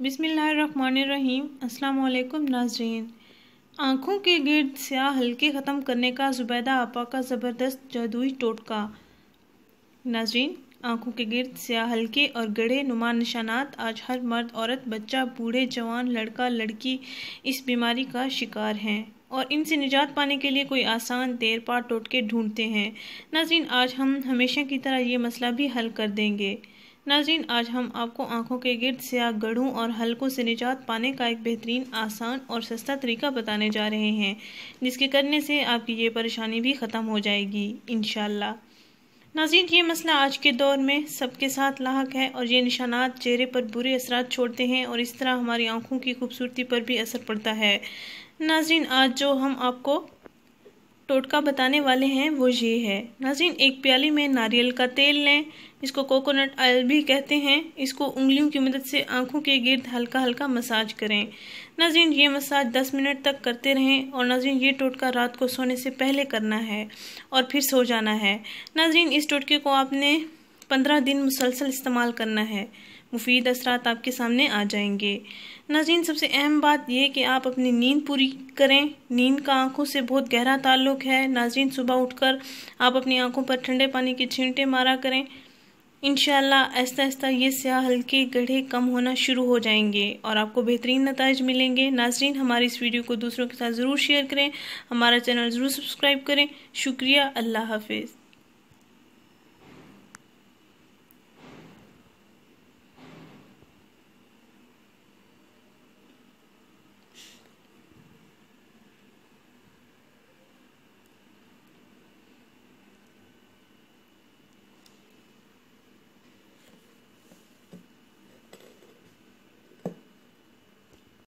बिस्मिल्लाहिर्रहमानिर्रहीम। अस्सलाम वालेकुम नाज़रीन। आँखों के गिर्द स्याह हल्के ख़त्म करने का ज़ुबैदा आपा का ज़बरदस्त जादुई टोटका। नाज़रीन, आँखों के गिर्द स्याह हल्के और गहरे नुमा निशानात आज हर मर्द, औरत, बच्चा, बूढ़े, जवान, लड़का, लड़की इस बीमारी का शिकार हैं और इनसे निजात पाने के लिए कोई आसान देर-पा टोटके ढूंढते हैं। नाज़रीन, आज हम हमेशा की तरह ये मसला भी हल कर देंगे। नाज़रीन, आज हम आपको आंखों के गिर्द स्याह गढ़ों और हलकों से निजात पाने का एक बेहतरीन, आसान और सस्ता तरीका बताने जा रहे हैं, जिसके करने से आपकी ये परेशानी भी ख़त्म हो जाएगी इंशाअल्लाह। नाज़रीन, ये मसला आज के दौर में सबके साथ लाहक है और ये निशानात चेहरे पर बुरे असरात छोड़ते हैं और इस तरह हमारी आंखों की खूबसूरती पर भी असर पड़ता है। नाज़रीन, आज जो हम आपको टोटका बताने वाले हैं वो ये है। नाज़रीन, एक प्याली में नारियल का तेल लें, इसको कोकोनट ऑयल भी कहते हैं। इसको उंगलियों की मदद से आंखों के गिर्द हल्का हल्का मसाज करें। नाज़रीन, ये मसाज 10 मिनट तक करते रहें और नाज़रीन, ये टोटका रात को सोने से पहले करना है और फिर सो जाना है। नाज़रीन, इस टोटके को आपने 15 दिन मुसलसल इस्तेमाल करना है। मुफीद असरात आपके सामने आ जाएंगे। नाज़रीन, सबसे अहम बात यह कि आप अपनी नींद पूरी करें। नींद का आंखों से बहुत गहरा ताल्लुक है। नाज़रीन, सुबह उठकर आप अपनी आंखों पर ठंडे पानी के छींटे मारा करें। इंशाअल्लाह आहिस्ता आहिस्ता ये स्याह हल्के गड्ढे कम होना शुरू हो जाएंगे और आपको बेहतरीन नताइज मिलेंगे। नाज़रीन, हमारी इस वीडियो को दूसरों के साथ ज़रूर शेयर करें। हमारा चैनल ज़रूर सब्सक्राइब करें। शुक्रिया। अल्लाह हाफिज़।